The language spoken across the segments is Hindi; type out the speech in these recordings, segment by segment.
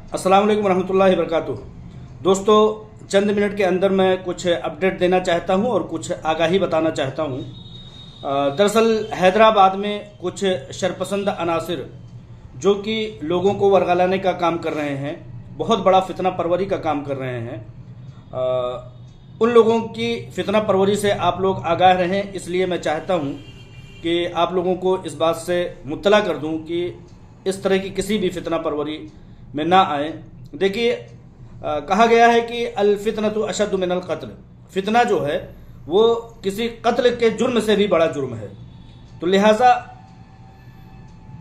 अस्सलाम वालेकुम रहमतुल्लाहि वबरकातुहू। दोस्तों, चंद मिनट के अंदर मैं कुछ अपडेट देना चाहता हूं और कुछ आगाही बताना चाहता हूं। दरअसल हैदराबाद में कुछ शरपसंद अनासिर जो कि लोगों को वर्गलाने का काम कर रहे हैं, बहुत बड़ा फितना परवरी का काम कर रहे हैं। उन लोगों की फितना परवरी से आप लोग आगाह रहें, इसलिए मैं चाहता हूं कि आप लोगों को इस बात से मुत्तला कर दूं कि इस तरह की किसी भी फितना परवरी में ना आए। देखिए, कहा गया है कि अल फितनतु अशद्दु मिनल कत्ल। फितना जो है वो किसी कत्ल के जुर्म से भी बड़ा जुर्म है। तो लिहाजा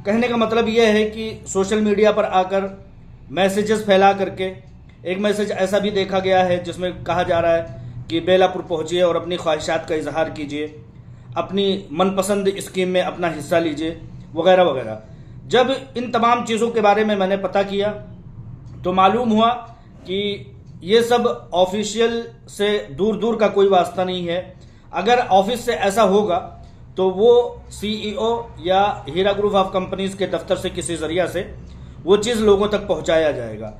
कहने का मतलब यह है कि सोशल मीडिया पर आकर मैसेजेस फैला करके, एक मैसेज ऐसा भी देखा गया है जिसमें कहा जा रहा है कि बेलापुर पहुंचिए और अपनी ख्वाहिशात का इजहार कीजिए, अपनी मनपसंद स्कीम में अपना हिस्सा लीजिए, वगैरह वगैरह। जब इन तमाम चीज़ों के बारे में मैंने पता किया तो मालूम हुआ कि ये सब ऑफिशियल से दूर दूर का कोई वास्ता नहीं है। अगर ऑफिस से ऐसा होगा तो वो सीईओ या हीरा ग्रुप ऑफ कंपनीज के दफ्तर से किसी जरिया से वो चीज़ लोगों तक पहुंचाया जाएगा।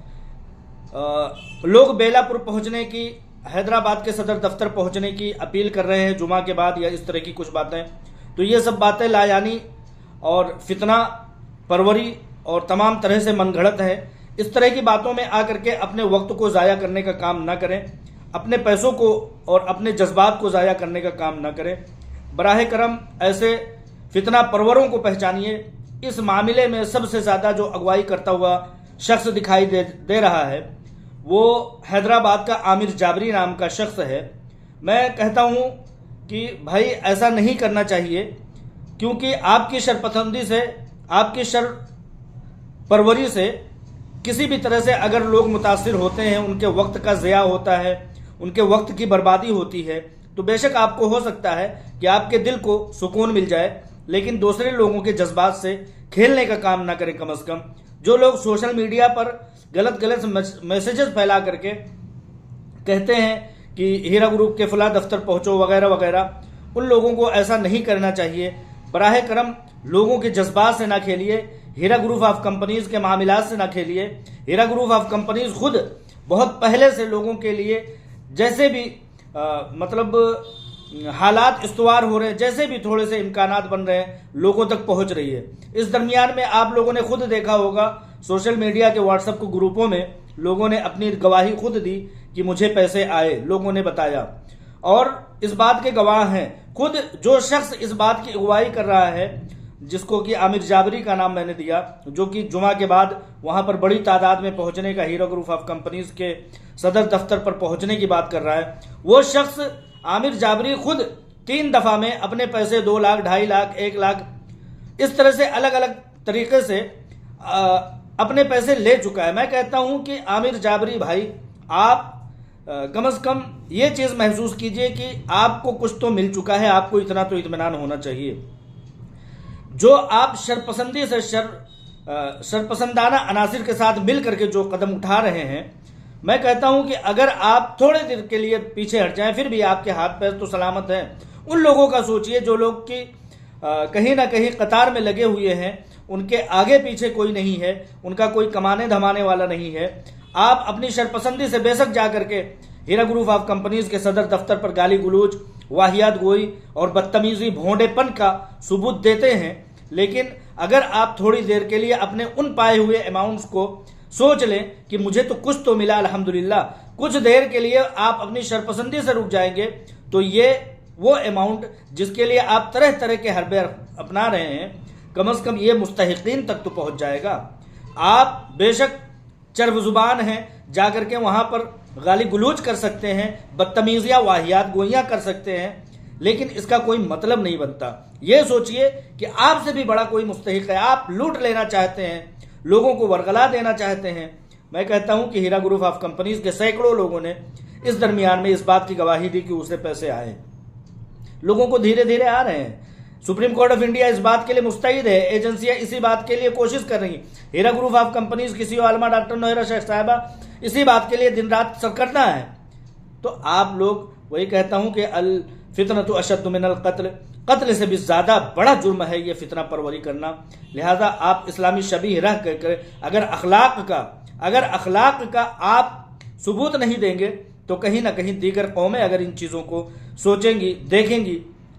लोग बेलापुर पहुंचने की, हैदराबाद के सदर दफ्तर पहुंचने की अपील कर रहे हैं जुमा के बाद, या इस तरह की कुछ बातें। तो ये सब बातें लायानी और फितना परवरी और तमाम तरह से मनगढ़ंत है। इस तरह की बातों में आकर के अपने वक्त को ज़ाया करने का काम ना करें, अपने पैसों को और अपने जज्बात को ज़ाया करने का काम ना करें। बराह करम ऐसे फितना परवरों को पहचानिए। इस मामले में सबसे ज़्यादा जो अगुवाई करता हुआ शख्स दिखाई दे रहा है वो हैदराबाद का आमिर जाबरी नाम का शख्स है। मैं कहता हूँ कि भाई ऐसा नहीं करना चाहिए, क्योंकि आपकी शरपसंदी से, आपकी शर परवरी से किसी भी तरह से अगर लोग मुतासिर होते हैं, उनके वक्त का ज़िया होता है, उनके वक्त की बर्बादी होती है, तो बेशक आपको हो सकता है कि आपके दिल को सुकून मिल जाए, लेकिन दूसरे लोगों के जज्बात से खेलने का काम ना करें। कम से कम जो लोग सोशल मीडिया पर गलत गलत मैसेजेस फैला करके कहते हैं कि हीरा ग्रुप के फला दफ्तर पहुंचो वगैरह वगैरह, उन लोगों को ऐसा नहीं करना चाहिए। बराह करम लोगों के जज्बात से ना खेलिए, हीरा ग्रुप ऑफ कंपनीज के मामलात से ना खेलिए। हीरा ग्रुप ऑफ कंपनीज खुद बहुत पहले से लोगों के लिए जैसे भी मतलब हालात इस्तवार हो रहे हैं, जैसे भी थोड़े से इम्कानात बन रहे हैं, लोगों तक पहुंच रही है। इस दरमियान में आप लोगों ने खुद देखा होगा सोशल मीडिया के व्हाट्सएप के ग्रुपों में लोगों ने अपनी गवाही खुद दी कि मुझे पैसे आए, लोगों ने बताया, और इस बात के गवाह हैं खुद जो शख्स इस बात की अगुवाई कर रहा है, जिसको कि आमिर जाबरी का नाम मैंने दिया, जो कि जुमा के बाद वहां पर बड़ी तादाद में पहुंचने का, हीरा ग्रुप ऑफ कंपनीज के सदर दफ्तर पर पहुंचने की बात कर रहा है। वो शख्स आमिर जाबरी खुद 3 दफा में अपने पैसे 2 लाख, 2.5 लाख, 1 लाख, इस तरह से अलग अलग तरीके से अपने पैसे ले चुका है। मैं कहता हूं कि आमिर जाबरी भाई, आप कम से कम ये चीज महसूस कीजिए कि आपको कुछ तो मिल चुका है, आपको इतना तो इत्मीनान होना चाहिए। जो आप शरपसंदी से शरपसंदाना अनासिर के साथ मिल करके जो कदम उठा रहे हैं, मैं कहता हूं कि अगर आप थोड़े देर के लिए पीछे हट जाएं, फिर भी आपके हाथ पैर तो सलामत हैं। उन लोगों का सोचिए जो लोग कि कहीं ना कहीं कतार में लगे हुए हैं, उनके आगे पीछे कोई नहीं है, उनका कोई कमाने धमाने वाला नहीं है। आप अपनी शरपसंदी से बेशक जा करके हीरा ग्रुप ऑफ कंपनीज के सदर दफ्तर पर गाली गलौज, वाहियात गोई और बदतमीजी, भोंडेपन का सबूत देते हैं, लेकिन अगर आप थोड़ी देर के लिए अपने उन पाए हुए अमाउंट्स को सोच लें कि मुझे तो कुछ तो मिला अल्हम्दुलिल्लाह, कुछ देर के लिए आप अपनी शरपसंदी से रुक जाएंगे, तो ये वो अमाउंट जिसके लिए आप तरह तरह के हरबे अपना रहे हैं, कम से कम ये मुस्तहिकीन तक तो पहुंच जाएगा। आप बेशक चर्ब जुबान हैं, जाकर के वहां पर गाली गलौज कर सकते हैं, बदतमीजियां, वाहियात गोइयां कर सकते हैं, लेकिन इसका कोई मतलब नहीं बनता। ये सोचिए कि आपसे भी बड़ा कोई मुस्तहिक है, आप लूट लेना चाहते हैं, लोगों को वरगला देना चाहते हैं। मैं कहता हूं कि हीरा ग्रुप ऑफ कंपनीज के सैकड़ों लोगों ने इस दरमियान में इस बात की गवाही दी कि उसे पैसे आए, लोगों को धीरे धीरे आ रहे हैं। सुप्रीम कोर्ट ऑफ इंडिया इस बात के लिए मुस्तैद है, एजेंसियां इसी बात के लिए कोशिश कर रही। हीरा ग्रुप ऑफ कंपनीज की सीईओ आलमा डॉक्टर नोहरा शेख साहिबा इसी बात के लिए दिन रात सरकरना है। तो आप लोग, वही कहता हूं कि अल फितनतु अशद्दु मिनल कत्ल, कत्ल से भी ज्यादा बड़ा जुर्म है ये फितना परवरी करना। लिहाजा आप इस्लामी शबीह रह कर अगर अखलाक का, अगर अखलाक का आप सबूत नहीं देंगे तो कहीं ना कहीं दीगर कौमें अगर इन चीज़ों को सोचेंगी, देखेंगी,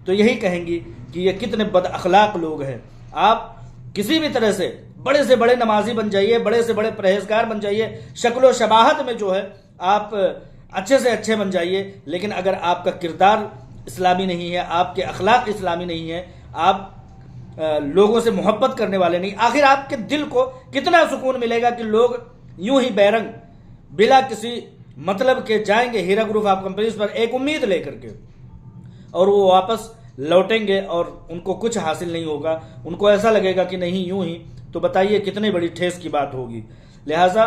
तो यही कहेंगी कि ये कितने बद अखलाक लोग हैं। आप किसी भी तरह से बड़े नमाजी बन जाइए, बड़े से बड़े परहेजगार बन जाइए, शक्लो शबाहत में जो है आप अच्छे से अच्छे बन जाइए, लेकिन अगर आपका किरदार इस्लामी नहीं है, आपके अखलाक इस्लामी नहीं है, आप लोगों से मोहब्बत करने वाले नहीं, आखिर आपके दिल को कितना सुकून मिलेगा कि लोग यूं ही बैरंग बिला किसी मतलब के जाएंगे हीरा ग्रुप ऑफ कंपनीज पर एक उम्मीद लेकर के, और वो वापस लौटेंगे और उनको कुछ हासिल नहीं होगा, उनको ऐसा लगेगा कि नहीं यूं ही, तो बताइए कितनी बड़ी ठेस की बात होगी। लिहाजा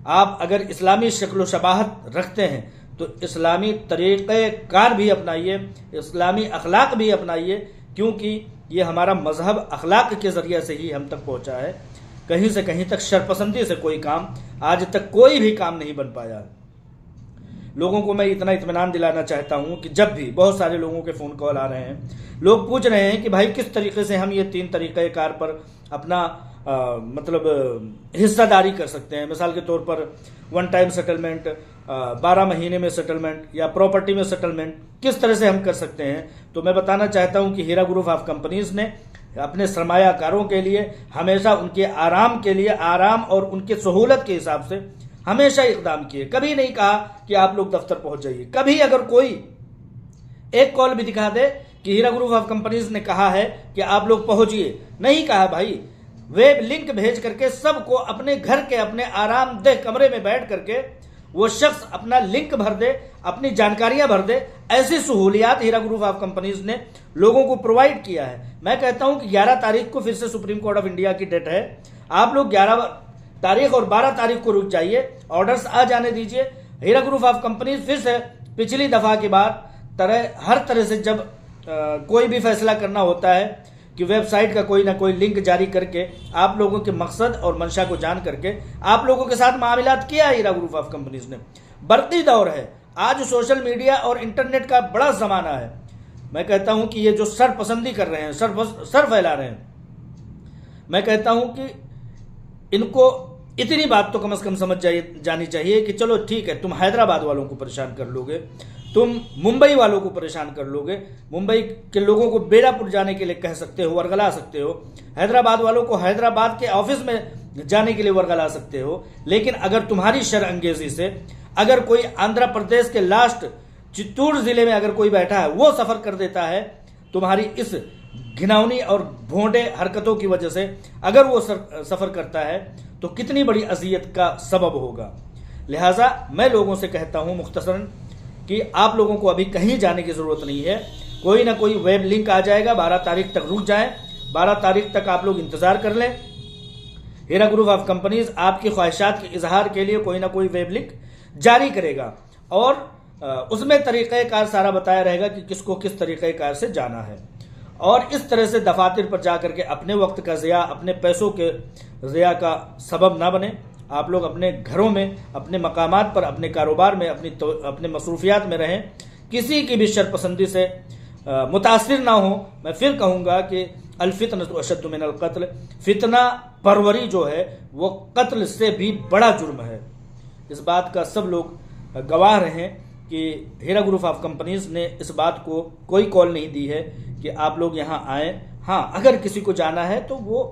आप अगर इस्लामी शक्ल शबाहत रखते हैं तो इस्लामी तरीक़े कार भी अपनाइए, इस्लामी अखलाक भी अपनाइए, क्योंकि ये हमारा मजहब अखलाक के ज़रिए से ही हम तक पहुँचा है। कहीं से कहीं तक शरपसंदी से कोई काम, आज तक कोई भी काम नहीं बन पाया। लोगों को मैं इतना इत्मीनान दिलाना चाहता हूं कि जब भी बहुत सारे लोगों के फ़ोन कॉल आ रहे हैं, लोग पूछ रहे हैं कि भाई किस तरीके से हम ये 3 तरीक़े कार पर अपना मतलब हिस्सादारी कर सकते हैं। मिसाल के तौर पर 1 टाइम सेटलमेंट, 12 महीने में सेटलमेंट, या प्रॉपर्टी में सेटलमेंट किस तरह से हम कर सकते हैं। तो मैं बताना चाहता हूं कि हीरा ग्रुप ऑफ कंपनीज ने अपने सरमायाकारों के लिए हमेशा उनके आराम के लिए, आराम और उनकी सहूलत के हिसाब से हमेशा इकदाम किए। कभी नहीं कहा कि आप लोग दफ्तर पहुंच जाइए। कभी अगर कोई एक कॉल भी दिखा दे कि हीरा ग्रुप ऑफ कंपनीज ने कहा है कि आप लोग पहुंचिए, नहीं कहा भाई। वेब लिंक भेज करके सबको अपने घर के अपने आरामदेह कमरे में बैठ करके वो शख्स अपना लिंक भर दे, अपनी जानकारियां भर दे। ऐसी सहूलियात हीरा ग्रुप ऑफ कंपनीज ने लोगों को प्रोवाइड किया है। मैं कहता हूं कि 11 तारीख को फिर से सुप्रीम कोर्ट ऑफ इंडिया की डेट है। आप लोग 11 तारीख और 12 तारीख को रुक जाइए, ऑर्डर्स आ जाने दीजिए। हीरा ग्रुप ऑफ कंपनीज फिर से पिछली दफा के बाद हर तरह से जब कोई भी फैसला करना होता है कि वेबसाइट का कोई ना कोई लिंक जारी करके आप लोगों के मकसद और मंशा को जान करके आप लोगों के साथ मामलात किया हीरा ग्रुप ऑफ कंपनीज ने। बढ़ती दौर है, आज सोशल मीडिया और इंटरनेट का बड़ा जमाना है। मैं कहता हूं कि ये जो सरपसंदी कर रहे हैं, सर फैला रहे हैं, मैं कहता हूं कि इनको इतनी बात तो कम से कम समझ जानी चाहिए कि चलो ठीक है, तुम हैदराबाद वालों को परेशान कर लोगे, तुम मुंबई वालों को परेशान कर लोगे, मुंबई के लोगों को बेड़ापुर जाने के लिए कह सकते हो, वर्गला सकते हो, हैदराबाद वालों को हैदराबाद के ऑफिस में जाने के लिए वर्गला सकते हो। लेकिन अगर तुम्हारी शरअंगेजी से अगर कोई आंध्र प्रदेश के लास्ट चित्तूर जिले में अगर कोई बैठा है, वो सफर कर देता है तुम्हारी इस घिनौनी और भोंडे हरकतों की वजह से, अगर वो सफर करता है तो कितनी बड़ी अजियत का सबब होगा। लिहाजा मैं लोगों से कहता हूं मुख्तसरन कि आप लोगों को अभी कहीं जाने की जरूरत नहीं है। कोई ना कोई वेब लिंक आ जाएगा, 12 तारीख तक रुक जाएं, 12 तारीख तक आप लोग इंतजार कर लें। हीरा ग्रुप ऑफ कंपनीज आपकी ख्वाहिशात के इजहार के लिए कोई ना कोई वेब लिंक जारी करेगा और उसमें तरीक़ेकार सारा बताया रहेगा कि किसको किस तरीक़ेकार से जाना है। और इस तरह से दफातर पर जाकर के अपने वक्त का ज़िया, अपने पैसों के ज़िया का सबब ना बने। आप लोग अपने घरों में, अपने मकामात पर, अपने कारोबार में, अपने मसरूफियात में रहें, किसी की भी शरपसंदी से मुतासिर ना हो। मैं फिर कहूँगा कि अल्फितनतु अशद्दु मिनल क़त्ल, फितना परवरी जो है वो कत्ल से भी बड़ा जुर्म है। इस बात का सब लोग गवाह रहे कि हीरा ग्रुप ऑफ कंपनीज ने इस बात को कोई कॉल नहीं दी है कि आप लोग यहाँ आएँ। हाँ, अगर किसी को जाना है तो वो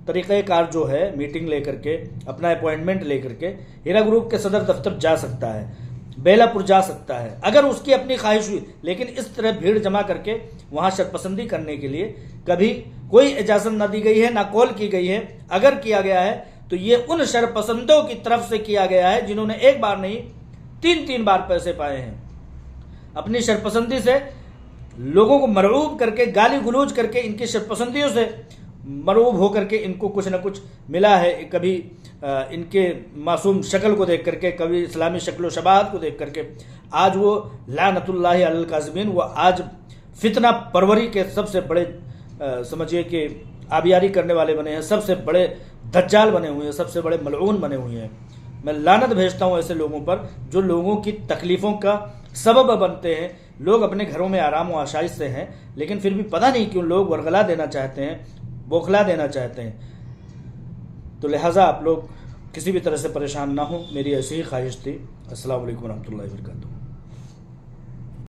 तरीक़ेकार जो है मीटिंग लेकर के, अपना अपॉइंटमेंट लेकर के हीरा ग्रुप के सदर दफ्तर जा सकता है, बेलापुर जा सकता है, अगर उसकी अपनी ख्वाहिश हुई। लेकिन इस तरह भीड़ जमा करके वहाँ शरपसंदी करने के लिए कभी कोई इजाज़त ना दी गई है, ना कॉल की गई है। अगर किया गया है तो ये उन शरपसंदों की तरफ से किया गया है जिन्होंने एक बार नहीं 3-3 बार पैसे पाए हैं। अपनी शरपसंदी से लोगों को मरऊब करके, गाली गलौज करके, इनकी शरपसंदियों से मरऊब होकर के इनको कुछ न कुछ मिला है। कभी इनके मासूम शक्ल को देख करके, कभी इस्लामी शक्ल शबाहत को देख करके आज वो लानतुल्लाहि अलल काज़िमीन, वो आज फितना परवरी के सबसे बड़े समझिए कि आबियारी करने वाले बने हैं, सबसे बड़े दज्जाल बने हुए हैं, सबसे बड़े मलऊन बने हुए हैं। मैं लानत भेजता हूँ ऐसे लोगों पर जो लोगों की तकलीफ़ों का सबब बनते हैं। लोग अपने घरों में आराम और आसाइश से हैं, लेकिन फिर भी पता नहीं क्यों लोग वर्गला देना चाहते हैं, बौखला देना चाहते हैं। तो लिहाजा आप लोग किसी भी तरह से परेशान ना हो, मेरी ऐसी ही ख्वाहिश थी। अस्सलाम वालेकुम रहमतुल्लाहि व बरकातुहू।